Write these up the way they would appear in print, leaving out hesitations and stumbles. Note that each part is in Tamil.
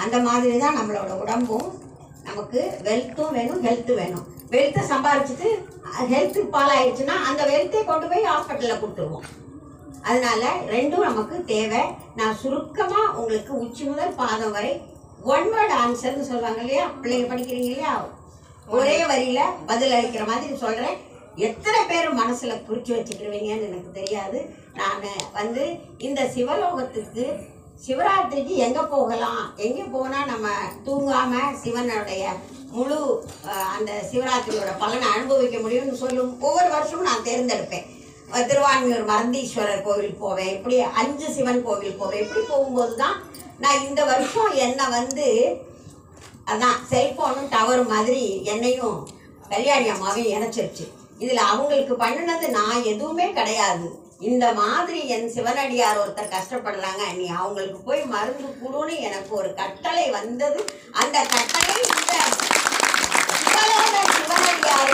அந்த மாதிரி தான் நம்மளோட உடம்பும். நமக்கு வெல்த்தும் வேணும், ஹெல்த்து வேணும். வெல்த்தை சம்பாரிச்சுட்டு ஹெல்த்து பாலாயிடுச்சுன்னா அந்த வெல்த்தை கொண்டு போய் ஹாஸ்பிட்டலில் கொடுத்துருவோம். அதனால ரெண்டும் நமக்கு தேவை. நான் சுருக்கமாக உங்களுக்கு உச்சி முதல் பாதம் வரை ஒன் வேர்ட் ஆன்சர்னு சொல்லுவாங்க இல்லையா, பிள்ளைங்க படிக்கிறீங்க இல்லையா, ஒரே வரியில் பதில் அளிக்கிற மாதிரி சொல்கிறேன். எத்தனை பேர் மனசில் குறித்து வச்சுக்கிடுவீங்கன்னு எனக்கு தெரியாது. நான் இந்த சிவலோகத்துக்கு சிவராத்திரிக்கு எங்கே போகலாம், எங்கே போனால் நம்ம தூங்காமல் சிவனுடைய முழு அந்த சிவராத்திரியோட பலனை அனுபவிக்க முடியும்னு சொல்லும் ஒவ்வொரு வருஷமும் நான் தேர்ந்தெடுப்பேன். திருவான்மியூர் மருந்தீஸ்வரர் கோவில் போவேன், இப்படி 5 சிவன் கோவில் போவேன். இப்படி போகும்போது தான் நான் இந்த வருஷம் என்னை அதான் செல்ஃபோனும் டவர் மாதிரி என்னையும் கல்யாணி அம்மாவையும் இணைச்சிருச்சு. இதில் அவங்களுக்கு பண்ணினது நான் எதுவுமே கிடையாது. இந்த மாதிரி என் சிவனடியார் ஒருத்தர் கஷ்டப்படுறாங்க, நீ அவங்களுக்கு போய் மருந்து கொடுன்னு எனக்கு ஒரு கட்டளை வந்தது. அந்த கட்டளை இந்த சிவனடியார்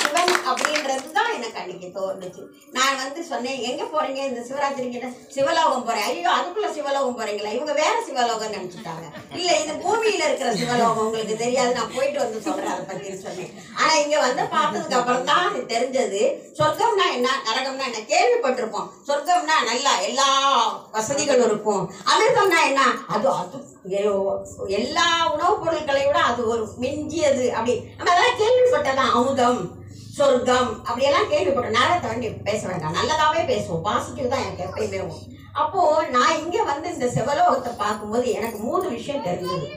சிவன் அப்படின்றது தான் எனக்கு அன்னைக்கு தோணுச்சு. நான் சொன்னேன், எங்கே போகிறீங்க இந்த சிவராத்திரிக்கிட்ட? சிவலோகம் போகிறேன். ஐயோ, அதுக்குள்ளே சிவலோகம் போகிறீங்களா? இவங்க வேற சிவலோகம் நினச்சிட்டாங்க. இல்லை, இது பூமியில் இருக்கிற சிவலோகம், உங்களுக்கு தெரியாது, நான் போயிட்டு சொல்கிறேன் அதை பற்றி சொன்னேன். ஆனால் இங்கே பார்த்ததுக்கு அப்புறம் தான் எனக்கு தெரிஞ்சது, சொர்க்கம்னா என்ன, நரகம்னா என்ன கேள்விப்பட்டிருப்போம். சொர்க்கம்னா நல்லா எல்லா வசதிகளும் இருக்கும். அமிர்தம்னா என்ன, அது எல்லா உணவுப் பொருட்களை விட அது ஒரு மிஞ்சியது. அப்படி நம்ம அதெல்லாம் கேள்விப்பட்டதான். அமுதம், சொர்க்கம் அப்படியெல்லாம் கேள்விப்பட்டோம். நரகத்தை வேண்டி பேச வேண்டாம், நல்லதாகவே பேசுவோம். பாசிட்டிவ் தான் எனக்கு எப்பயுமே. அப்போது நான் இங்கே இந்த சிவலோகத்தை பார்க்கும்போது எனக்கு 3 விஷயம் தெரிஞ்சது.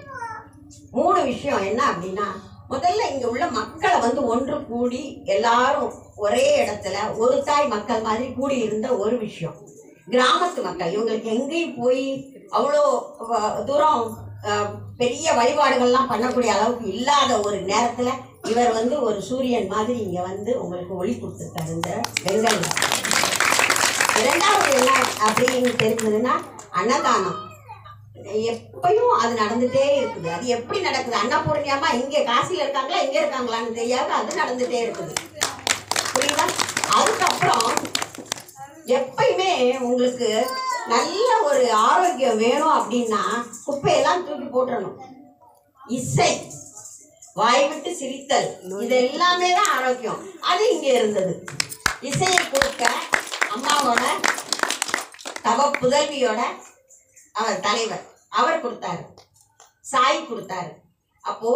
3 விஷயம் என்ன அப்படின்னா, முதல்ல இங்கே உள்ள மக்களை ஒன்று கூடி எல்லாரும் ஒரே இடத்துல ஒரு தாய் மக்கள் மாதிரி கூடி இருந்த ஒரு விஷயம். கிராமத்து மக்கள், இவங்களுக்கு எங்கேயும் போய் அவ்வளோ தூரம் பெரிய வழிபாடுகள்லாம் பண்ணக்கூடிய அளவுக்கு இல்லாத ஒரு நேரத்தில் இவர் ஒரு சூரியன் மாதிரி இங்கே உங்களுக்கு ஒளி கொடுத்துருக்காரு இந்த வெங்கல். 2வது என்ன அப்படின்னு தெரிஞ்சதுன்னா, அன்னதானம். எப்பயும் அது நடந்துகிட்டே இருக்குது. அது எப்படி நடக்குது? அன்னபூர்ணியமா இங்கே காசியில் இருக்காங்களா இங்கே இருக்காங்களான்னு தெரியாது, அது நடந்துகிட்டே இருக்குது. புரியுதா? அதுக்கப்புறம் எப்பயுமே உங்களுக்கு நல்ல ஒரு ஆரோக்கியம் வேணும் அப்படின்னா குப்பையெல்லாம் தூக்கி போட்டுறணும். இசை, வாய் விட்டு சிரித்தல், இது எல்லாமே தான் ஆரோக்கியம். அது இங்கே இருந்தது. இசையை கொடுக்க அம்மாவோட தவ புதல்வியோட அவர் தலைவர் அவர் கொடுத்தாரு, சாய் கொடுத்தாரு. அப்போ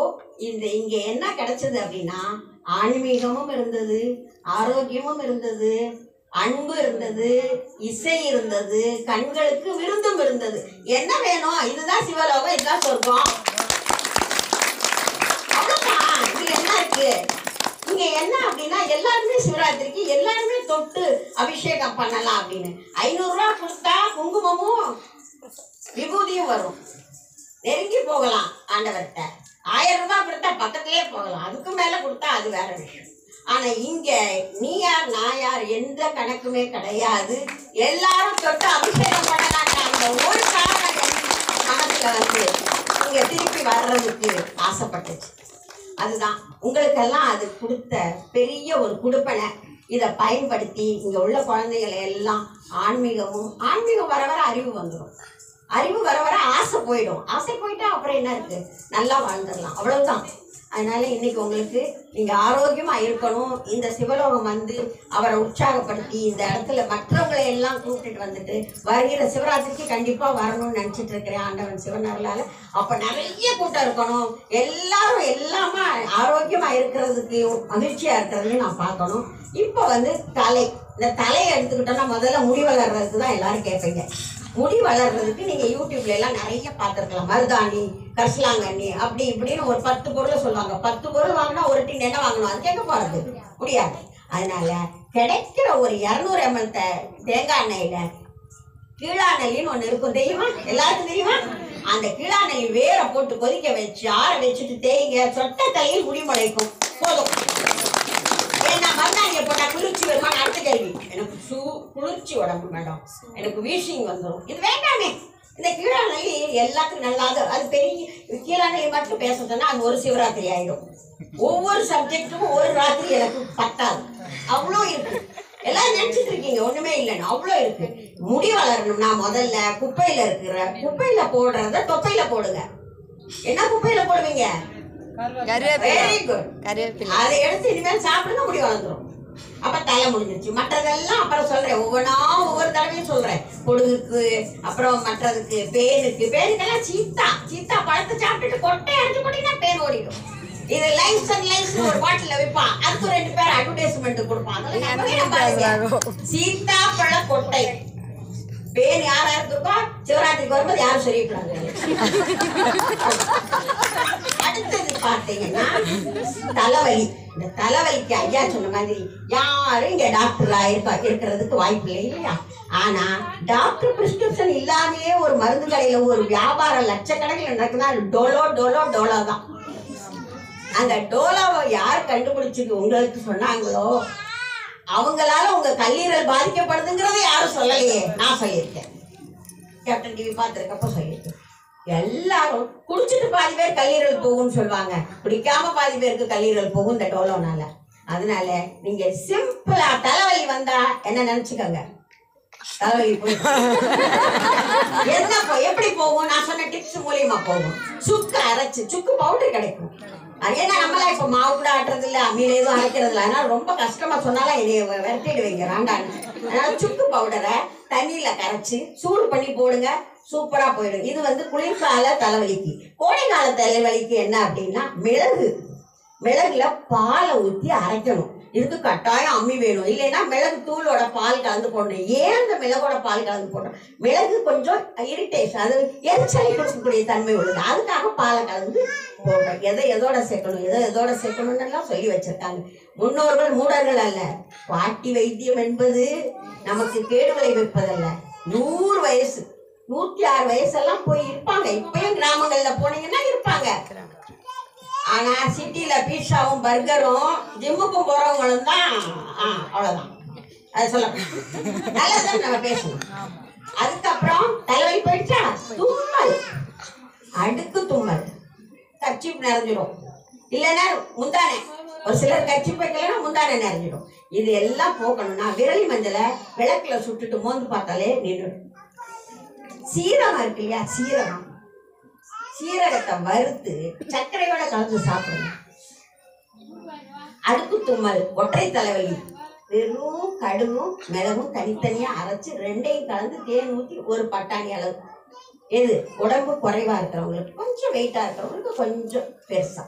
இங்கே என்ன கிடைச்சது அப்படின்னா, ஆன்மீகமும் இருந்தது, ஆரோக்கியமும் இருந்தது, அன்பு இருந்தது, இசை இருந்தது, கண்களுக்கு விருந்தும் இருந்தது. என்ன வேணும்? இதுதான் சிவலோகம், இதுதான் சொர்க்கம். அவ்வளவுதான். இது என்ன இருக்கு இங்க? என்ன அப்படின்னா, எல்லாருமே சிவராத்திரிக்கு எல்லாருமே தொட்டு அபிஷேகம் பண்ணலாம் அப்படின்னு 500 ரூபா கொடுத்தா குங்குமமும் விபூதியும் வரும், நெருங்கி போகலாம் ஆண்டவர்கிட்ட. 1000 ரூபாய் கொடுத்தா பக்கத்திலே போகலாம், அதுக்கு மேல கொடுத்தா அது வேற விஷயம். ஆனா இங்க நீ யார் நான் யார் எந்த கணக்குமே கிடையாது. எல்லாரும் தொட்டு அபிஷேகம் பண்ணலான்ற அந்த ஒரு காரணம் மனசுல இங்க திருப்பி வர்றதுக்கு ஆசைப்பட்டுச்சு. அதுதான் உங்களுக்கெல்லாம் அது கொடுத்த பெரிய ஒரு கொடுப்பனை. இதை பயன்படுத்தி இங்க உள்ள குழந்தைகளை எல்லாம் ஆன்மீகம் வர வர அறிவு வந்துடும். அறிவு வர வர ஆசை போயிடும். ஆசை போயிட்டா அப்புறம் என்ன இருக்கு? நல்லா வாழ்ந்துடலாம், அவ்வளவுதான். அதனால இன்னைக்கு உங்களுக்கு நீங்க ஆரோக்கியமா இருக்கணும். இந்த சிவலோகம் அவரை உற்சாகப்படுத்தி இந்த இடத்துல மற்றவங்களை எல்லாம் கூப்பிட்டுட்டு வருகிற சிவராத்திரிக்கு கண்டிப்பா வரணும்னு நினைச்சிட்டு இருக்கிறேன் ஆண்டவன் சிவனர்களால. அப்ப நிறைய கூட்டம் இருக்கணும். எல்லாரும் எல்லாமே ஆரோக்கியமா இருக்கிறதுக்கு மகிழ்ச்சியா இருக்கிறதையும் நான் பார்க்கணும். இப்போ தலை, இந்த தலையை எடுத்துக்கிட்டோம்னா முதல்ல முடி வளர்றதுக்கு தான் எல்லாரும் கேட்பீங்க. முடி வளர்றதுக்கு நீங்க யூடியூப்ல எல்லாம் நிறைய பார்த்துருக்கலாம். மருதாணி, கரிசலாங்கண்ணி, அப்படி இப்படின்னு ஒரு 10 பொருளை சொல்லுவாங்க. 10 பொருள் வாங்கினா ஒரு டின் என்ன வாங்கணும்? அது கேட்க போறது முடியாது. அதனால கிடைக்கிற ஒரு 200 ml தேங்காய் எண்ணெயில கீழாநெல்லின்னு ஒண்ணு இருக்கும், தெரியுமா? எல்லாருக்கும் தெரியுமா? அந்த கீழாநெல்லி வேற போட்டு கொதிக்க வச்சு ஆற வச்சுட்டு தேய்ங்க. சொட்ட தலையில் முடி முளைக்கும். போதும். ஏன்னா மருதாணியை போட்டா குளிர்ச்சி வருமா? அடுத்த கேள்வி. எனக்கு குளிர்ச்சி உடம்பு மேடம், எனக்கு வீசிங் வந்துடும். இது வேண்டாமே. இந்த கீழாநெல்லி எல்லாத்துக்கும் நல்லாது. அது பெரிய கீழாநெல்லி மட்டும் பேச சொன்னா அது ஒரு சிவராத்திரி ஆயிடும். ஒவ்வொரு சப்ஜெக்டுக்கும் ஒரு ராத்திரி எனக்கு பத்தாது. அவ்வளோ இருக்கு. எல்லாரும் நினைச்சிட்டு இருக்கீங்க ஒண்ணுமே இல்லைன்னு. அவ்வளோ இருக்கு. முடி வளரணும்னா முதல்ல குப்பையில போடுறத தொப்பையில போடுங்க. என்ன குப்பையில போடுவீங்க? Very good. கருவேப்பிலை. அதை எடுத்து இனிமேல் சாப்பிடுங்க, முடி வளர்ந்துரும். அப்ப தலை முடிஞ்சிருச்சு. மற்றதெல்லாம் அப்புறம் சொல்றேன், ஒவ்வொன்றா ஒவ்வொரு தடவையும் சொல்றேன். பொடுகுக்கு, அப்புறம் மற்றதுக்கு, பேனுக்கெல்லாம் சீத்தா பழத்தை சாப்பிட்டுட்டு கொட்டை அடிச்சு போட்டீங்கன்னா பேன் ஓடிடும். இது லைஃப்ஸ் அண்ட் லைஃப்ஸ் ஒரு பாட்டில வைப்பான், அதுக்கு 2 பேர் அட்வர்டைஸ்மெண்ட் கொடுப்பான். சீத்தா பழ கொட்டை பேன் யாரா இருக்கோ சிவராத்திரிக்கு வரும்போது யாரும் சொல்லிக்கூடாது. அடுத்தது பார்த்தீங்கன்னா தலைவலி. இந்த தலைவலிக்கு ஐயா சொன்ன மாதிரி யாரும் இங்க டாக்டரா இருக்கிறதுக்கு வாய்ப்பு இல்லை இல்லையா? ஆனா டாக்டர் பிரிஸ்கிரிப்ஷன் இல்லாமயே ஒரு மருந்து கடையில ஒரு வியாபாரம் லட்சக்கணக்கில் நடக்குன்னா டோலோ தான். அந்த டோலோவை யார் கண்டுபிடிச்சிட்டு உங்களுக்கு சொன்னாங்களோ அவங்களால உங்க கல்லீரல் பாதிக்கப்படுதுங்கிறத யாரும் சொல்லலையே, நான் சொல்லியிருக்கேன். கேப்டன் டிவி பார்த்துருக்கப்ப சொல்லியிருக்கேன். எல்லாரும் குடிச்சிட்டு பாதி பேர் கல்லீரல் போகும்னு சொல்லுவாங்க, குடிக்காம பாதி பேருக்கு கல்லீரல் போகும் இந்த டோலோனால. அதனால நீங்க சிம்பிளா தலைவலி வந்தா என்ன நினைச்சுக்கோங்க, தலைவலி போய் என்ன எப்படி போகும், நான் சொன்ன டிப்ஸ் மூலியமா போகும். சுக்கு அரைச்சு, சுக்கு பவுடர் கிடைக்கும். அது ஏன்னா நம்மளாம் இப்ப மாவு கூட ஆட்டுறது இல்லை, அம்மியில எதுவும் அரைக்கிறது இல்லை. அதனால ரொம்ப கஷ்டமா சொன்னாலும் என்னைய விரட்டிடுவீங்க வேண்டான்னு. அதனால சுக்கு பவுடரை தண்ணியில கரைச்சு சூடு பண்ணி போடுங்க, சூப்பரா போயிடும். இது குளிர்கால தலைவலிக்கு. கோடை கால தலைவலிக்கு என்ன அப்படின்னா மிளகுல பாலை ஊற்றி அரைக்கணும். இதுக்கு கட்டாயம் அம்மி வேணும், இல்லைன்னா மிளகு தூளோட பால் கலந்து போடணும். ஏன் அந்த மிளகோட பால் கலந்து போடணும்? மிளகு கொஞ்சம் இரிட்டேஷன், அது எரிச்சலை கொடுக்கக்கூடிய தன்மை உள்ளது, அதுக்காக பாலை கலந்து போடணும். எதோட சேர்க்கணும்னு எல்லாம் சொல்லி வச்சிருக்காங்க முன்னோர்கள், மூடர்கள் அல்ல. பாட்டி வைத்தியம் என்பது நமக்கு கேடு விளைவிப்பதல்ல. 100 வயசு 106 வயசெல்லாம் போய் இருப்பாங்க. இப்பயும் கிராமங்கள்ல போனீங்கன்னா இருப்பாங்க. ஆனா சிட்டில பீஸாவும் பர்கரும் ஜிம்முக்கும் போறவங்களும் தான். அவ்வளவுதான், அது சொல்ல நல்லதான் நம்ம பேசணும். அதுக்கப்புறம் தலைவலி போயிடுச்சா, தும்மல், அடுக்கு தும்மல், கர்ச்சீப் நிறைஞ்சிடும். இல்லைன்னா முந்தானே, ஒரு சிலர் கர்ச்சீப் வைக்கலன்னா முந்தானே நிறைஞ்சிடும். இது எல்லாம் போக்கணும்னா விரலி மஞ்சளை விளக்குல சுட்டுட்டு மோந்து பார்த்தாலே நின்றுடும். சீரகம் இருக்கு இல்லையா, சீரகத்தை வறுத்து சர்க்கரையோட கலந்து சாப்பிடுங்க. அடுக்கு தும்மல், ஒற்றை தலைவலி, வெறும் கடுகும் மிளகும் தனித்தனியா அரைச்சு 2ஐயும் கலந்து தேன் ஊற்றி ஒரு பட்டாணி அளவு. எது உடம்பு குறைவா இருக்கிறவங்களுக்கு, கொஞ்சம் வெயிட்டா இருக்கிறவங்களுக்கு கொஞ்சம் பெருசா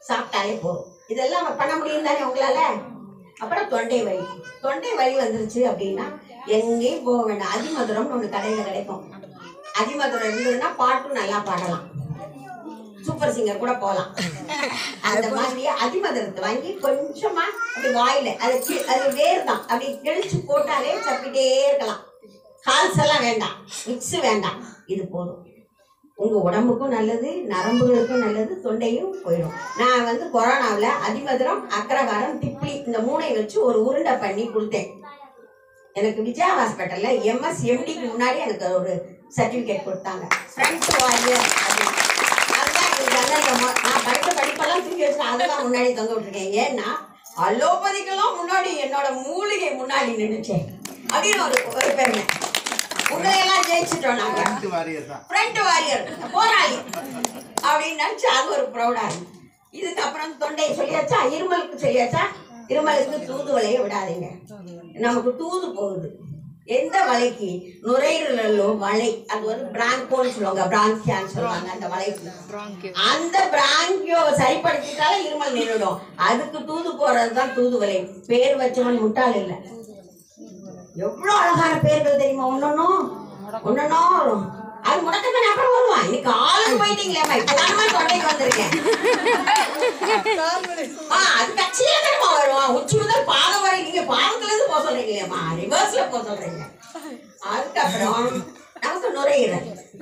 சாப்பிட்டாலே போதும். இதெல்லாம் பண்ண முடியும் தானே உங்களால. அப்புறம் தொண்டை வலி வந்துருச்சு அப்படின்னா எங்கேயும் போக வேண்டாம். அதிமதுரம்னு ஒண்ணு கடையில கிடைக்கும். அதிமதுரம் இருந்ததுன்னா பாட்டும் நல்லா பாடலாம், சூப்பர் சிங்கர் கூட போகலாம். அந்த மாதிரி அதிமதுரத்தை வாங்கி கொஞ்சமா அப்படி வாயில அது வேர் தான், அப்படி தெளிச்சு போட்டாலே சப்பிட்டே இருக்கலாம். கால்ஸ் எல்லாம் வேண்டாம், மிக்ஸ் வேண்டாம், இது போதும். உங்க உடம்புக்கும் நல்லது, நரம்புகளுக்கும் நல்லது, தொண்டையும் போயிடும். நான் கொரோனாவில் அதிமதுரம், அக்ரகாரம், திப்ளி இந்த 3ஐயும் வச்சு ஒரு உருண்டை பண்ணி கொடுத்தேன். எனக்கு விஜயா ஹாஸ்பிட்டல்ல MS MDக்கு முன்னாடி எனக்கு ஒரு சர்டிபிகேட் கொடுத்தாங்க, ஃப்ரண்ட் வாரியர். அதுதான் நான் படித்த படிப்பெல்லாம் தூக்கி வச்சு அதெல்லாம் முன்னாடி தொங்க விட்டுருக்கேன். ஏன்னா அலோபதிக்கெல்லாம் முன்னாடி என்னோட மூலிகை முன்னாடி நின்றுச்சேன் அப்படின்னு ஒரு பெருமை. உங்களையெல்லாம் ஜெயிச்சுட்டோம் நாங்க, ஃப்ரண்ட் வாரியர், போராளி அப்படின்னு நினைச்சு அது ஒரு ப்ரௌடா இருக்கு. இதுக்கப்புறம் தொண்டை சொல்லியாச்சா, இருமலுக்கு சொல்லியாச்சா. இருமலுக்கு தூதுவளையை விடாதீங்க, நமக்கு தூது போகுது. எந்த வலைக்கு, நுரையீரலோ வலை, அது ஒரு பிராங்கோன்னு சொல்லுவாங்க, பிராங்கியான்னு சொல்லுவாங்க. அந்த வலைக்கு அந்த பிராங்கியோவை சரிப்படுத்திட்டாலே இருமல் நின்றுடும். அதுக்கு தூது போறதுதான் தூதுவலை. பேர் வச்சவன் முட்டாள் இல்லை. எவ்வளவு அழகான பேர்கள் தெரியுமா, ஒன்னொன்னும் அது முடக்கத்தானே அப்புறம் வருவான். இன்னைக்கு ஆளுக்கு போயிட்டீங்களேம்மா, இப்பதானமா தொண்டைக்கு வந்திருக்கேன். அது கட்சியில தானமா வருவான், உச்சி முதல் பாதம் வரை. நீங்க பாதத்துல இருந்து போக சொல்றீங்களேம்மா, ரிவர்ஸ்ல போக சொல்றீங்க. அதுக்கப்புறம் நமக்கு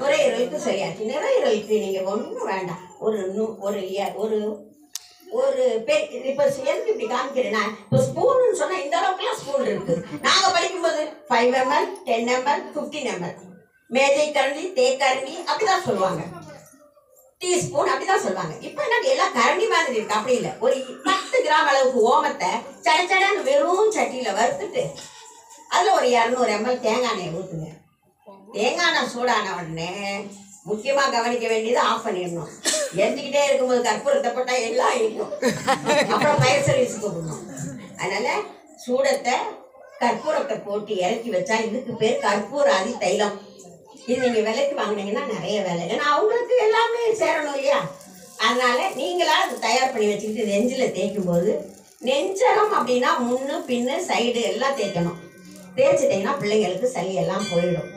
நுரையீரலுக்கு சரியாச்சு. நுரையீரலுக்கு நீங்க ஒண்ணும் வேண்டாம், ஒரு இப்ப எதுக்கு இப்படி காமிக்கிறேன்னா, இப்போ ஸ்பூன்னு சொன்னா இந்த அளவுக்குலாம் ஸ்பூன் இருக்கு. நாங்க படிக்கும்போது 5 ml 10 ml 15 ml மேஜை கரண்டி, தேக்கரண்டி அப்படிதான் சொல்லுவாங்க, டீஸ்பூன் அப்படிதான் சொல்லுவாங்க. இப்ப என்ன எல்லாம் கரண்டி மாதிரி இருக்கு. அப்படி இல்லை, ஒரு 10 கிராம் அளவுக்கு ஓமத்தை சடச்சடன்னு வெறும் சட்டியில வறுத்துட்டு அதுல ஒரு 200 ml தேங்காய் எண்ணெய் ஊத்துங்க. தேங்காய் எண்ணெய் சூடான உடனே முக்கியமா கவனிக்க வேண்டியது ஆஃப் பண்ணிடணும். எரிஞ்சுக்கிட்டே இருக்கும்போது கற்பூரத்தை போட்டா எல்லாம் இருக்கும். அப்புறம் ஃபயர் சர்வீஸ் கூப்பிடணும். அதனால சூடத்தை கற்பூரத்தை போட்டு இறக்கி வச்சா இதுக்கு பேர் கற்பூர ஆதி தைலம். இது நீங்க விலைக்கு வாங்கினீங்கன்னா நிறைய வேலை, ஏன்னா அவங்களுக்கு எல்லாமே சேரணும் இல்லையா. அதனால நீங்களா அது தயார் பண்ணி வச்சுக்கிட்டு நெஞ்சில் தேய்க்கும் போது, நெஞ்சகம் அப்படின்னா முன்னு பின்னு சைடு எல்லாம் தேய்க்கணும். தேய்ச்சிட்டிங்கன்னா பிள்ளைங்களுக்கு சளியெல்லாம் போயிடும்.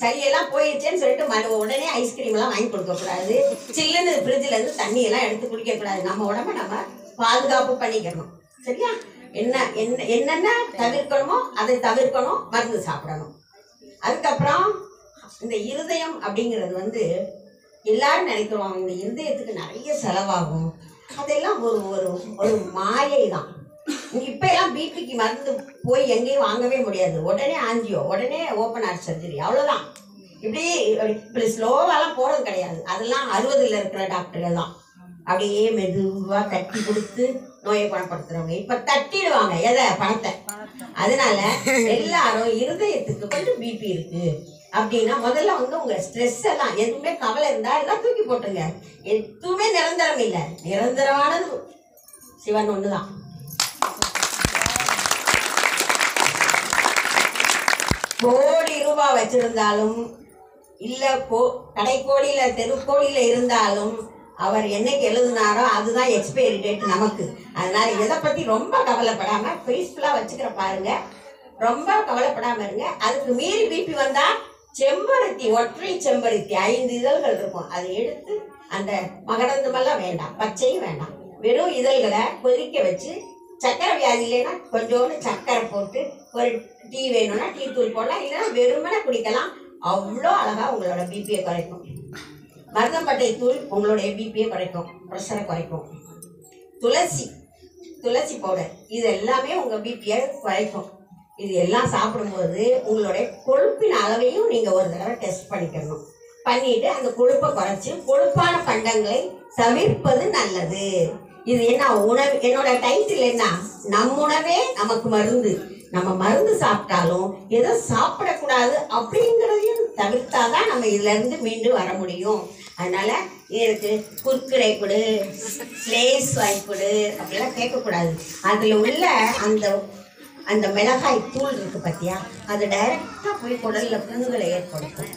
சளியெல்லாம் போயிடுச்சேன்னு சொல்லிட்டு உடனே ஐஸ்கிரீம்லாம் வாங்கி கொடுக்கக்கூடாது. சில்லுன்னு ஃப்ரிட்ஜிலேருந்து தண்ணியெல்லாம் எடுத்து குடிக்கக்கூடாது. நம்ம உடம்ப நம்ம பாதுகாப்பு பண்ணிக்கணும். சரியா? என்னென்ன தவிர்க்கணுமோ அதை தவிர்க்கணும். மருந்து சாப்பிடணும். அதுக்கப்புறம் இந்த இருதயம் அப்படிங்கிறது எல்லாரும் நினைக்கிறோம் இந்த இருதயத்துக்கு நிறைய செலவாகும். அதெல்லாம் ஒரு ஒரு ஒரு மாயை தான். இப்போ எல்லாம் பிபிக்கு மருந்து போய் எங்கேயும் வாங்கவே முடியாது. உடனே ஆஞ்சியோ, உடனே ஓப்பன் ஹார்ட் சர்ஜரி, அவ்வளோதான். இப்படி ஸ்லோவாலாம் போகிறது கிடையாது. அதெல்லாம் 60ல் இருக்கிற டாக்டர்கள் தான் அப்படியே மெதுவாக தட்டி கொடுத்து நோயை குணப்படுத்துறவங்க. இப்போ தட்டிடுவாங்க எதை? பணத்தை. அதனால எல்லாரும் இருதயத்துக்கு கொஞ்சம் பிபி இருக்கு அப்படின்னா முதல்ல உங்க ஸ்ட்ரெஸ் எல்லாம் எதுவுமே கவலை இருந்தா எல்லாம் தூக்கி போட்டுருங்க. எதுவுமே நிரந்தரம் இல்லை. நிரந்தரமானது சிவன் ஒண்ணுதான். கோடி ரூபாய் வச்சிருந்தாலும் இல்ல கடைக்கோடியில தெருக்கோடியில இருந்தாலும் அவர் என்னைக்கு எழுதினாரோ அதுதான் எக்ஸ்பைரி டேட் நமக்கு. அதனால இதை பத்தி ரொம்ப கவலைப்படாம பீஸ்ஃபுல்லா வச்சுக்கிற பாருங்க. ரொம்ப கவலைப்படாம இருங்க. அதுக்கு மீறி பிபி வந்தா செம்பருத்தி, ஒற்றை செம்பருத்தி 5 இதழ்கள் இருக்கும், அதை எடுத்து அந்த மகரந்தமெல்லாம் வேண்டாம், பச்சையும் வேண்டாம், வெறும் இதழ்களை கொதிக்க வச்சு சக்கரை வியாதி இல்லைன்னா கொஞ்சோண்டு சக்கரை போட்டு ஒரு டீ வேணும்னா டீ தூள் போடலாம், இல்லைன்னா வெறுமனை குடிக்கலாம். அவ்வளோ அழகா உங்களோட பிபியை குறைக்கும். மருதம்பட்டை தூள் உங்களுடைய பிபியை குறைக்கும், ப்ரெஷரை குறைக்கும். துளசி பவுடர் இது எல்லாமே உங்க பிபியை குறைக்கும். இது எல்லாம் சாப்பிடும்போது உங்களுடைய கொழுப்பின் அளவையும் நீங்க ஒரு தடவை டெஸ்ட் பண்ணிக்கணும். பண்ணிட்டு அந்த கொழுப்பை குறைச்சி கொழுப்பான பண்டங்களை தவிர்ப்பது நல்லது. இது என்ன உணவு? என்னோட டைட்டில் என்ன? நம் உணவே நமக்கு மருந்து. நம்ம மருந்து சாப்பிட்டாலும் எதை சாப்பிடக்கூடாது அப்படிங்கிறதையும் தவிர்த்தாதான் நம்ம இதுல இருந்து மீண்டும் வர முடியும். அதனால எனக்கு குர்குரே கொடு, லேஸ் வாங்கி கொடு அப்படிலாம் கேட்கக்கூடாது. அதுல உள்ள அந்த மிளகாய் தூள் இருக்கு பத்தியா, அது டைரக்டா போய் குடல்ல புண்ணுகளை ஏற்படுத்தும்.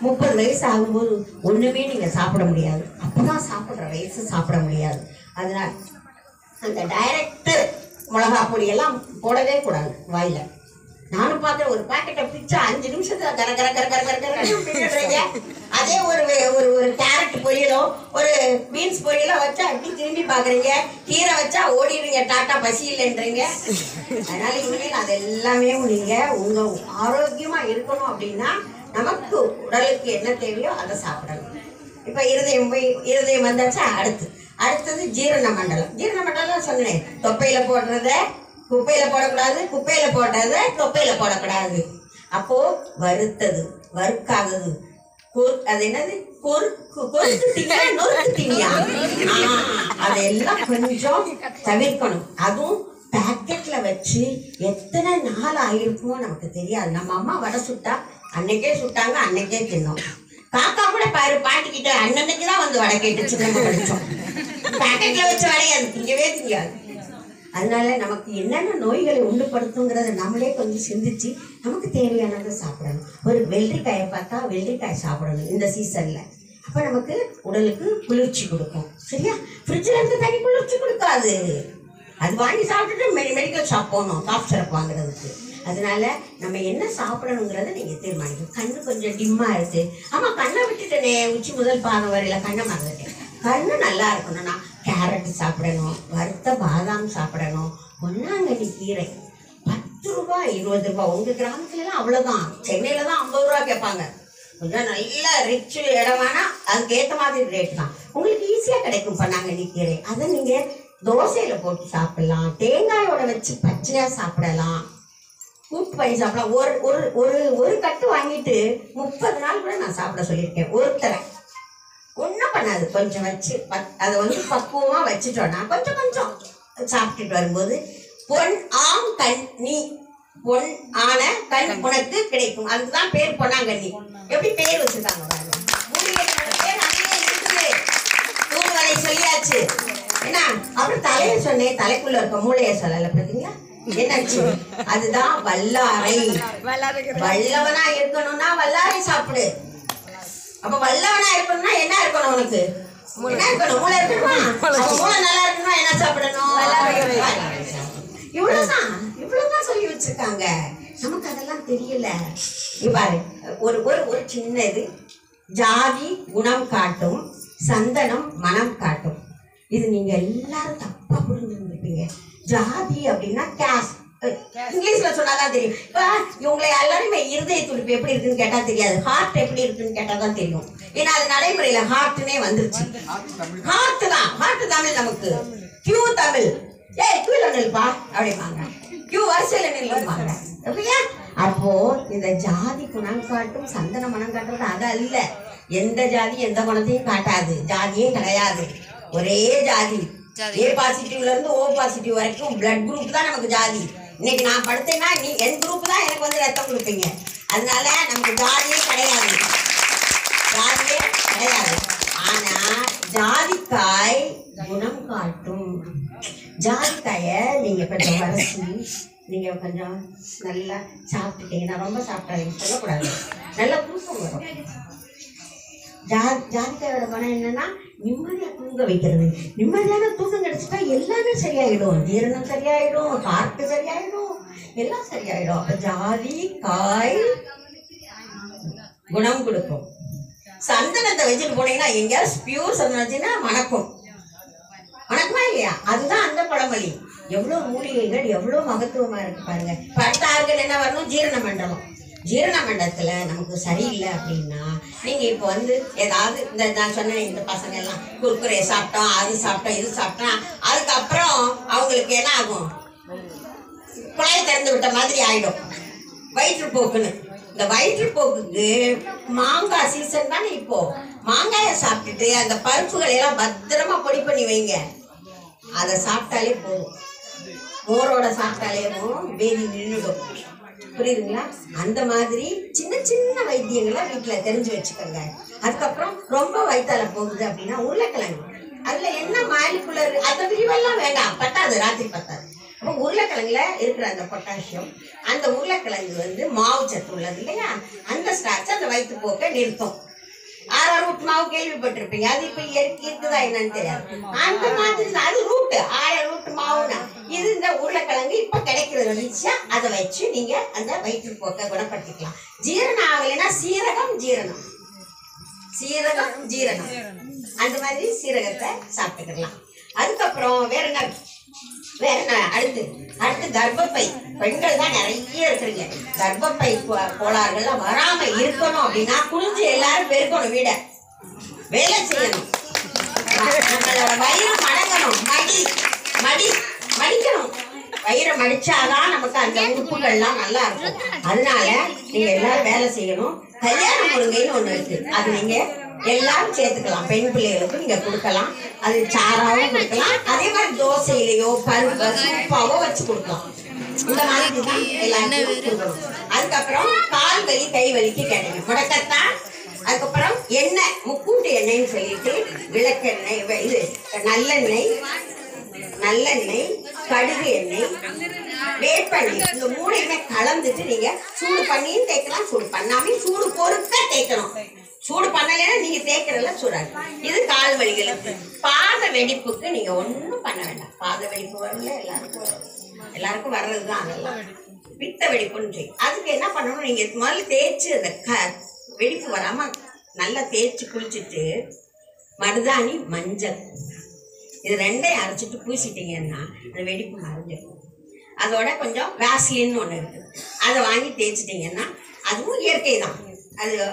30 வயசு ஆகும்போது ஒண்ணுமே நீங்க சாப்பிட முடியாது. அப்பதான் சாப்பிடுற வயசு சாப்பிட முடியாது. அதனால அந்த டைரக்ட் மிளகா பொடியெல்லாம் போடவே கூடாது வாயில. நானும் பார்க்குறேன், ஒரு பாக்கெட்டை பிச்சா 5 நிமிஷத்துல கர கர கர கர கர கர. அதே ஒரு கேரட் பொரியலோ ஒரு பீன்ஸ் பொரியலோ வச்சா அப்படி திரும்பி பாக்குறீங்க, கீரை வச்சா ஓடிடுங்க, டாட்டா பசி இல்லைன்றீங்க. அதனால இனிமேல் அது எல்லாமே நீங்க உங்க ஆரோக்கியமா இருக்கணும் அப்படின்னா நமக்கு உடலுக்கு என்ன தேவையோ அதை சாப்பிடணும். இப்ப இருதயம் வந்தாச்சா, அடுத்தது ஜீரண மண்டலம். ஜீரண மண்டலம் சொன்னேன், தொப்பையில போடுறத குப்பையில போடக்கூடாது, குப்பையில போடுறத தொப்பையில போடக்கூடாது. அப்போ வறுத்தது, வறுக்காதது, அது என்னது, அதெல்லாம் கொஞ்சம் தவிர்க்கணும். அதுவும் பேக்கெட்ல வச்சு எத்தனை நாள் ஆயிருக்குமோ நமக்கு தெரியாது. நம்ம அம்மா வடை சுட்டா அன்னைக்கே சுட்டாங்க, அன்னைக்கே தின்னோம். காக்கா கூட பாரு பாட்டிக்கிட்ட அன்னன்னைக்குதான் வந்து வடை கேட்டுச்சு. நம்ம படிச்சோம், பேக்கெட்ல வச்ச வடையை அது திங்கவே திங்காது. அதனால நமக்கு என்னென்ன நோய்களை உண்டுபடுத்துங்கிறத நம்மளே கொஞ்சம் சிந்திச்சு நமக்கு தேவையானதை சாப்பிடணும். ஒரு வெள்ளரிக்காயை பார்த்தா வெள்ளரிக்காய் சாப்பிடணும் இந்த சீசன்ல. அப்ப நமக்கு உடலுக்கு குளிர்ச்சி கொடுக்கும். சரியா? ஃப்ரிட்ஜ்ல இருந்து தனி குளிர்ச்சி கொடுக்காது. அது வாங்கி சாப்பிட்டுட்டு மெடிக்கல் ஷாப் போகணும் காஃப் சிரப் வாங்குறதுக்கு. அதனால நம்ம என்ன சாப்பிடணுங்கிறத நீங்க தீர்மானிக்கணும். கண்ணு கொஞ்சம் டிம்மா இருக்கு, ஆமா கண்ணை விட்டுட்டேனே, உச்சி முதல் பாதம் வரையில கண்ணை மறந்துட்டேன். கண்ணு நல்லா இருக்கணும்னா கேரட் சாப்பிடணும், வறுத்த பாதாம் சாப்பிடணும், பொன்னாங்கண்ணி கீரை 10 ரூபாய் 20 ரூபாய். உங்க கிராமத்துல எல்லாம் அவ்வளவுதான். சென்னையில தான் 50 ரூபா கேட்பாங்க. கொஞ்சம் நல்ல ரிச் இடமானா அதுக்கு ஏற்ற மாதிரி ரேட் தான். உங்களுக்கு ஈஸியா கிடைக்கும் பொன்னாங்கண்ணி கீரை. அதை நீங்க தோசையில போட்டு சாப்பிடலாம், தேங்காயோட வச்சு பச்சையா சாப்பிடலாம், கூட்டு பண்ணி சாப்பிடலாம். ஒரு கட்டு வாங்கிட்டு 30 நாள் கூட நான் சாப்பிட சொல்லியிருக்கேன். ஒருத்தரை ஒன்றும் பண்ணாது, கொஞ்சம் வச்சு அதை பக்குவமா வச்சுட்டோம்னா கொஞ்சம் கொஞ்சம் சாப்பிட்டுட்டு வரும்போது பொன் ஆம் கண்ணி, பொன் ஆன கண் உனக்கு கிடைக்கும். அதுக்குதான் பேர் பொன்னாங்கண்ணி. எப்படி பேர் வச்சிருக்காங்க பாருங்க. மூலிகை பேர் அங்கேயே இருக்குது. சொல்லியாச்சு என்ன. அப்புறம் தலையை சொன்னேன், தலைக்குள்ள இருக்க மூளையை சொல்லல பாத்தீங்களா என்னாச்சு. அதுதான் வல்லாரை. வல்லவனா இருக்கணும்னா வல்லாரை சாப்பிடு. அப்ப வல்லவனா இருக்கணும்னா என்ன இருக்கணும் உனக்கு? என்ன இருக்கணும்? மூளை இருக்கணுமா? மூளை நல்லா இருக்கணும்னா என்ன சாப்பிடணும்? இவ்வளவுதான் சொல்லி வச்சிருக்காங்க. நமக்கு அதெல்லாம் தெரியல. பாரு, ஒரு ஒரு சின்ன இது, ஜாதி குணம் காட்டும், சந்தனம் மனம் காட்டும். இது நீங்க எல்லாரும் தப்பா புரிஞ்சுருந்துருப்பீங்க. ஜாதி அப்படின்னா கேஸ்ட், இங்கிலீஷ்ல சொன்னாதான் தெரியும். இப்ப இவங்களை எல்லாருமே இருதய துடிப்பு எப்படி இருக்குன்னு கேட்டா தெரியாது, ஹார்ட் எப்படி இருக்குன்னு கேட்டாதான் தெரியும். ஏன்னா அது நடைமுறையில ஹார்ட்னே வந்துருச்சு. ஹார்ட் தான், ஹார்ட் தமிழ் நமக்கு. கியூ தமிழ், ஏய் கியூல நில்பா அப்படிம்பாங்க, கியூ வரிசையில நில்லுவாங்க. அப்போ இந்த ஜாதி குணம் காட்டும், சந்தன மனம் காட்டுறது அது அல்ல. எந்த ஜாதி எந்த குணத்தையும் காட்டாது, ஜாதியே கிடையாது. ஒரே ஜாதி, ஏ பாசிட்டிவ்ல இருந்து ஓ பாசிட்டிவ் வரைக்கும் பிளட் குரூப் தான் நமக்கு ஜாதி. இன்னைக்கு நான் படுத்தேன்னா நீ என் குரூப் தான் எனக்கு வந்து ரத்தம் கொடுப்பீங்க. அதனால நமக்கு ஜாதியே கிடையாது, ஜாதியே கிடையாது. ஆனா ஜாதிக்காய் குணம் காட்டும். ஜாதிக்காய நீங்க கொஞ்சம் வரைச்சி நீங்க கொஞ்சம் நல்லா சாப்பிட்டுட்டீங்கன்னா, ரொம்ப சாப்பிட்டாதீங்க சொல்லக்கூடாது, நல்லா தூக்கம் வரும். ஜாதிக்காயோட மனம் என்னன்னா நிம்மதியா தூங்க வைக்கிறது. நிம்மதியான தூக்கம் கிடைச்சிட்டா எல்லாமே சரியாயிடும், ஜீரணம் சரியாயிடும், ஹார்ட் சரியாயிடும், எல்லாம் சரியாயிடும். அப்ப ஜாதி காய் குணம் கொடுக்கும். சந்தனத்தை வச்சுட்டு போனீங்கன்னா, எங்கேயாவது பியூர் சந்தனம் வச்சுன்னா மணக்கும். மணக்குமா இல்லையா? அதுதான் அந்த பழமொழி. எவ்வளவு மூலிகைகள் எவ்வளவு மகத்துவமா இருக்கு பாருங்க. பட்டார்கள் என்ன வரணும்? ஜீரண மண்டலம். ஜீரண மண்டலத்துல நமக்கு சரியில்லை அப்படின்னா, நீங்க இப்போ வந்து ஏதாவது இந்த நான் சொன்ன இந்த பசங்க எல்லாம் குர்குரே சாப்பிட்டோம், அது சாப்பிட்டோம், இது சாப்பிட்டோம், அதுக்கப்புறம் அவங்களுக்கு என்ன ஆகும்? குழாய் திறந்து விட்ட மாதிரி ஆயிடும், வயிற்றுப்போக்குன்னு. இந்த வயிற்றுப்போக்குக்கு மாங்காய் சீசன் தானே இப்போ. மாங்காயை சாப்பிட்டுட்டு அந்த பருப்புகளை எல்லாம் பத்திரமா பொடி பண்ணி வைங்க, அதை சாப்பிட்டாலே போதும். மோரோட சாப்பிட்டாலே பேதி நின்றுடும். புரியுதுங்களா? அந்த மாதிரி சின்ன சின்ன வைத்தியங்களை வீட்டுல தெரிஞ்சு வச்சுக்கோங்க. அதுக்கப்புறம் ரொம்ப வயிற்றால போகுது அப்படின்னா உருளைக்கிழங்கு, அதுல என்ன மாலிகுலர், அந்த விரிவெல்லாம் வேண்டாம், பத்தாது, ராத்திரி பத்தாது. அப்போ உருளைக்கிழங்குல இருக்கிற அந்த பொட்டாசியம், அந்த உருளைக்கிழங்கு வந்து மாவு சத்து உள்ளது இல்லையா, அந்த ஸ்டார்ச் அந்த வயிற்றுப்போக்கை நிறுத்தும். ஆரூட் மாவு கேள்விப்பட்டிருப்பீங்க, அது இப்ப இருக்குதா என்னன்னு தெரியாது. அந்த மாதிரி அது ரூட், ஆரூட் மாவுனா இது. இந்த உருளைக்கிழங்கு இப்ப கிடைக்கிறது இருந்துச்சா, அதை வச்சு நீங்க அந்த வயிற்றுப்போக்கை குணப்படுத்திக்கலாம். ஜீரணம் ஆகலைன்னா சீரகம் ஜீரணம், சீரகம் ஜீரணம், அந்த மாதிரி சீரகத்தை சாப்பிட்டுக்கலாம். அதுக்கப்புறம் வேற என்ன? வேற என்ன? அடுத்து கர்ப்பப்பை. பெண்கள் தான் நிறைய இருக்கிறீங்க. கர்ப்பப்பை கோளாறுகள்லாம் வராம இருக்கணும் அப்படின்னா குளிஞ்சு எல்லாரும் பெருக்கணும், வீட வேலை செய்யணும், நம்மளோட வயிறு மடங்கணும், மடிக்கணும். வயிறை மடிச்சாதான் நமக்கு அந்த உறுப்புகள்லாம் நல்லா இருக்கும். அதனால நீங்க எல்லாரும் வேலை செய்யணும். கல்யாண முருங்கைன்னு ஒண்ணு இருக்கு, அது நீங்க எல்லாரும் சேர்த்துக்கலாம். பெண் பிள்ளைகளுக்கு நீங்க கொடுக்கலாம், அது சாராவும் கொடுக்கலாம், அதே மாதிரி தோசையிலையோ பருப்பு சூப்பாவோ வச்சு கொடுக்கலாம். இந்த மாதிரி தான் எல்லாருக்கும் கொடுக்கணும். அதுக்கப்புறம் கால் வலி கை வலிக்கு கேட்டீங்க, முடக்கத்தான். அதுக்கப்புறம் எண்ணெய், முக்கூட்டு எண்ணெய்ன்னு சொல்லிட்டு விளக்கெண்ணெய், இது நல்லெண்ணெய், கடுகு எண்ணெய், வேப்பெண்ணெய், இந்த மூணையுமே கலந்துட்டு நீங்க சூடு பண்ணியும் தேய்க்கலாம், சூடு பண்ணாமையும் சூடு பொறுக்க தேய்க்கணும். சூடு பண்ணலைன்னா நீங்க தேய்க்கிறதுல சூடாது. இது கால் வலிகளுக்கு. பாத வெடிப்புக்கு நீங்க ஒன்றும் பண்ண வேண்டாம். பாத வெடிப்பு வரல, எல்லாருக்கும் வர்றதுதான். அதெல்லாம் பித்த வெடிப்புன்னு. அதுக்கு என்ன பண்ணணும்? நீங்க முதல்ல தேய்ச்சி அந்த வெடிப்பு வராம நல்லா தேய்ச்சி குளிச்சுட்டு மருதாணி, மஞ்சள், இது ரெண்டையும் அரைச்சிட்டு பூசிட்டீங்கன்னா அந்த வெடிப்பு மறைஞ்சிடும். அதோட கொஞ்சம் வேஸ்லின்னு ஒன்று இருக்குது, அதை வாங்கி தேய்ச்சிட்டிங்கன்னா அதுவும் இயற்கை தான்.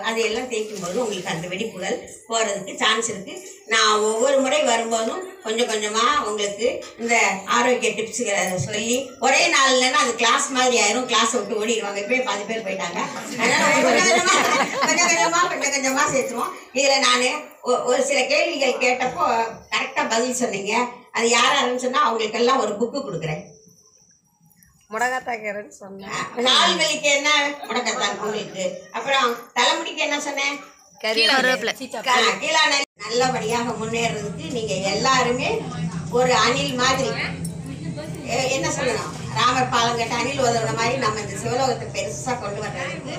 அது எல்லாம் தேய்க்கும் போது உங்களுக்கு அந்த வெடிப்புகள் போகிறதுக்கு சான்ஸ் இருக்குது. நான் ஒவ்வொரு முறை வரும்போதும் கொஞ்சம் கொஞ்சமாக உங்களுக்கு இந்த ஆரோக்கிய டிப்ஸுகளை சொல்லி, ஒரே நாள் இல்லைன்னா அது கிளாஸ் மாதிரி ஆயிரும், கிளாஸை விட்டு ஓடிடுவாங்க. இப்போயே 10 பேர் போயிட்டாங்க. அதனால் கொஞ்சம் கொஞ்சமாக சேர்த்துருவோம். இதில் நான் ஒரு சில கேள்விகள் கேட்டப்போ கரெக்டாக பதில் சொன்னீங்க. அது யாருன்னு சொன்னால் அவங்களுக்கெல்லாம் ஒரு புக்கு கொடுக்குறேன். முடக்கத்தாக்கீரைன்னு சொன்னேன். கால் வலிக்கு என்ன? முடக்கத்தான் உங்களுக்கு. அப்புறம் தலைமுடிக்கு என்ன சொன்னேன்? கீழான நல்லபடியாக முன்னேறதுக்கு நீங்க எல்லாருமே ஒரு அணில் மாதிரி என்ன சொல்லணும், ராமர் பாலம் கட்ட அணில் உதவுன மாதிரி நம்ம இந்த சிவலோகத்தை பெருசா கொண்டு வர்றதுக்கு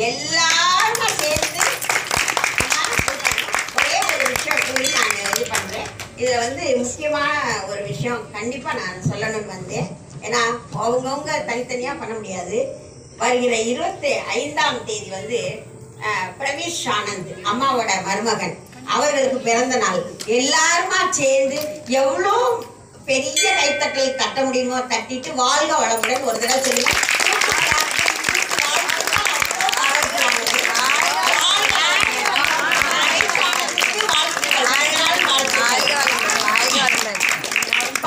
எல்லாருமே சேர்ந்து ஒரே ஒரு விஷயம் சொல்லி நான் இது பண்றேன். இதுல முக்கியமான ஒரு விஷயம் கண்டிப்பா நான் சொல்லணும்னு வந்தேன். ஏன்னா அவங்கவுங்க தனித்தனியா பண்ண முடியாது. வருகிற 25ஆம் தேதி பிரவீஷ் ஆனந்த் அம்மாவோட மருமகன் அவர்களுக்கு பிறந்த நாள். எல்லாருமா சேர்ந்து எவ்வளோ பெரிய கைத்தட்டல் தட்ட முடியுமோ தட்டிட்டு வாழ்க வளமுடன் ஒரு தடவை சொல்லி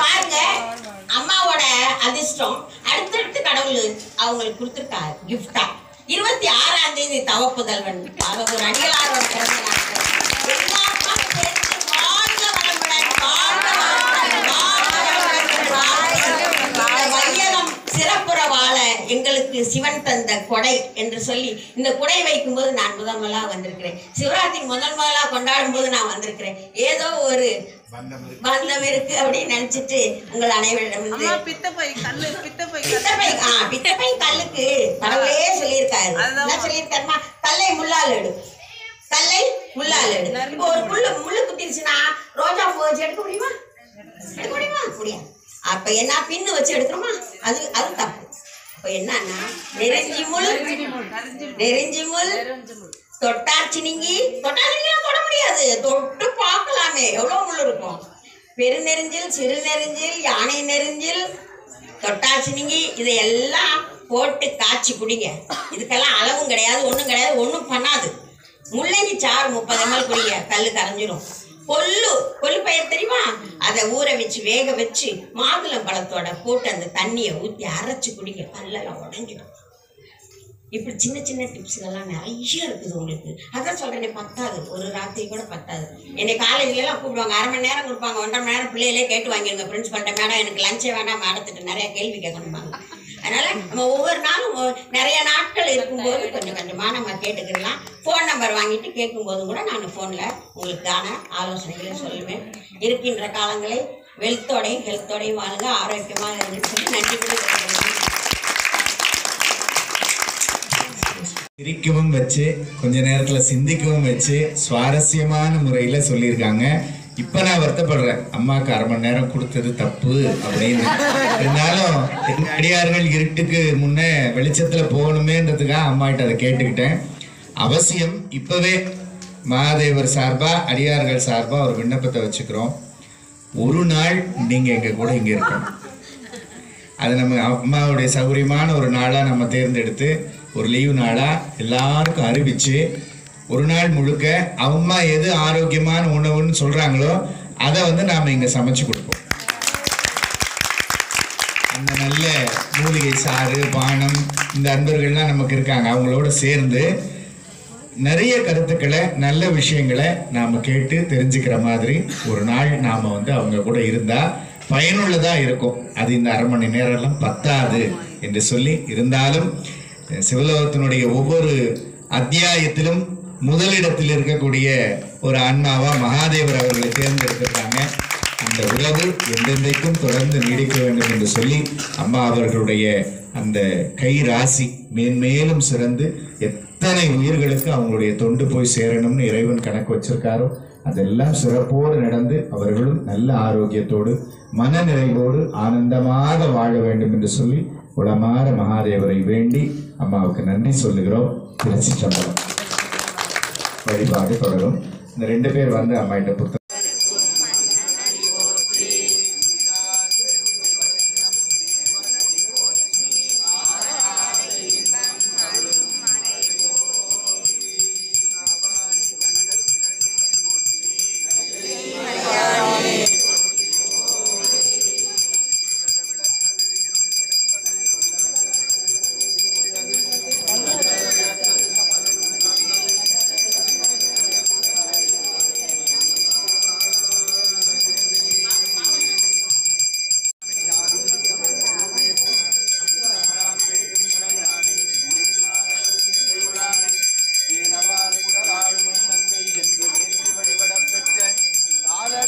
பாருங்க. அம்மாவோட அதிர்ஷ்டம் அடுத்தடுத்து கடவுள் அவங்களுக்கு கொடுத்துருக்காரு கிஃப்டா. 26ஆம் தேதி தவப்புதல்வன் ஒரு அடிகளாரோட பிறந்த நாட்கள். சிறப்புற வாழ எங்களுக்கு சிவன் தந்த கொடை என்று சொல்லி இந்த கொடை வைக்கும் போது நான் முதலா வந்திருக்கிறேன். சிவராத்திரி முதலா கொண்டாடும் போது நான் வந்திருக்கிறேன். ஏதோ ஒரு பந்தம் இருக்கு அப்படின்னு நினைச்சிட்டு உங்கள் அனைவரிடம் பித்தப்பை கல்லுக்கு கடவுளே சொல்லியிருக்காரு. என்ன சொல்லியிருக்காருமா? கல்லை முள்ளால் எடு, கல்லை முள்ளால் எடு. இப்போ ஒரு முள்ளு குத்திருச்சுன்னா ரோஜா பூ வச்சு எடுக்க முடியுமா? எடுக்க முடியுமா? முடியாது. அப்ப என்ன பின்னு வச்சு எடுக்கிறோமா? அது தப்பு. அப்ப என்னன்னா நெருஞ்சி முள் தொட்டாச்சி நீங்கி தொட முடியாது. தொட்டு பார்க்கலாமே எவ்வளவு முள் இருக்கும். பெருநெருஞ்சில், சிறு நெருஞ்சில், யானை நெருஞ்சில், தொட்டாச்சி நீங்கி இதையெல்லாம் போட்டு காய்ச்சி குடிங்க. இதுக்கெல்லாம் அளவும் கிடையாது, ஒன்றும் கிடையாது, ஒன்றும் பண்ணாது. முள்ளங்கி சாறு 30 ml குடிங்க, கல்லு கரைஞ்சிடும். கொள்ளு பயிர் தெரியுமா? அதை ஊற வச்சு வேக வச்சு மாதுளம் பழத்தோட போட்டு அந்த தண்ணியை ஊற்றி அரைச்சு குடிங்க, கல்லெல்லாம் உடஞ்சிடும். இப்படி சின்ன சின்ன டிப்ஸ்கள்லாம் நிறைய இருக்குது உங்களுக்கு. அதான் சொல்றேனே, பத்தாது, ஒரு ராத்திரி கூட பத்தாது. என்னை காலேஜ்லாம் கூப்பிடுவாங்க, 1/2 மணி நேரம் கொடுப்பாங்க, 1.5 மணி நேரம் பிள்ளைகளே கேட்டு வாங்கிருங்க பிரின்சிபல்கிட்ட, மேடம் எனக்கு லஞ்சே வேண்டாம், மேடத்திட்ட நிறைய கேள்வி கேட்கணுமாங்க. அதனால நம்ம ஒவ்வொரு நாளும் நிறைய நாட்கள் இருக்கும்போது கொஞ்சம் கொஞ்சமா நம்ம கேட்டுக்கலாம். ஃபோன் நம்பர் வாங்கிட்டு கேட்கும்போது கூட நான் ஃபோன்ல உங்களுக்கான ஆலோசனைகளை சொல்லுவேன். இருக்கின்ற காலங்களை வெல்த்தோடையும் ஹெல்த்தோடையும் வாழுங்க, ஆரோக்கியமாக இருந்துன்னு சொல்லி நன்றி கொடுக்கிறேன். சிரிக்கவும் வச்சு கொஞ்ச நேரத்துல சிந்திக்கவும் வச்சு சுவாரஸ்யமான முறையில சொல்லியிருக்காங்க. இப்ப நான் வருத்தப்படுறேன், அம்மாவுக்கு 1/2 மணி நேரம் கொடுத்தது தப்பு அப்படின்னு. இருந்தாலும் எங்க அடியார்கள் இருட்டுக்கு முன்னே வெளிச்சத்துல போகணுமேன்றதுக்காக அம்மா கிட்ட அதை கேட்டுக்கிட்டேன். அவசியம் இப்பவே மகாதேவர் சார்பா அடியார்கள் சார்பா ஒரு விண்ணப்பத்தை வச்சுக்கிறோம். ஒரு நாள் நீங்க எங்க கூட இங்க இருக்கணும். அது நம்ம அம்மாவுடைய சௌகரியமான ஒரு நாளா நம்ம தேர்ந்தெடுத்து ஒரு லீவு நாளா எல்லாருக்கும் அறிவிச்சு ஒரு நாள் முழுக்க அம்மா எது ஆரோக்கியமான உணவுன்னு சொல்றாங்களோ அதை நாம இங்க சமைச்சு கொடுப்போம். அந்த நல்ல மூலிகை சாறு பானம் இந்த அன்பர்கள்லாம் நமக்கு இருக்காங்க, அவங்களோட சேர்ந்து நிறைய கருத்துக்களை நல்ல விஷயங்களை நாம கேட்டு தெரிஞ்சுக்கிற மாதிரி ஒரு நாள் நாம அவங்க கூட இருந்தா பயனுள்ளதா இருக்கும். அது இந்த 1/2 மணி நேரம் பத்தாது என்று சொல்லி, இருந்தாலும் சிவலோகத்தினுடைய ஒவ்வொரு அத்தியாயத்திலும் முதலிடத்தில் இருக்கக்கூடிய ஒரு ஆன்மாவா மகாதேவர் அவர்களை தேர்ந்தெடுத்திருக்காங்க. அந்த உறவு எந்தெந்தைக்கும் தொடர்ந்து நீடிக்க வேண்டும் என்று சொல்லி அம்மா அவர்களுடைய அந்த கை ராசி மேன்மேலும் சிறந்து எத்தனை உயிர்களுக்கு அவங்களுடைய தொண்டு போய் சேரணும்னு இறைவன் கணக்கு வச்சிருக்காரோ அதெல்லாம் சிறப்போடு நடந்து அவர்களும் நல்ல ஆரோக்கியத்தோடு மன நிறைவோடு ஆனந்தமாக வாழ வேண்டும் என்று சொல்லி உளமாற மகாதேவரை வேண்டி அம்மாவுக்கு நன்றி சொல்லுகிறோம். திருச்சிற்றம்பலம். வழிபாடு தொடரும். இந்த 2 பேர் அம்மா கிட்ட புத்தகம்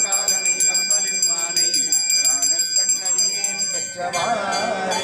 காலனை கம்பனின் மானை காண கண்ணடியேன் பெற்றவாரே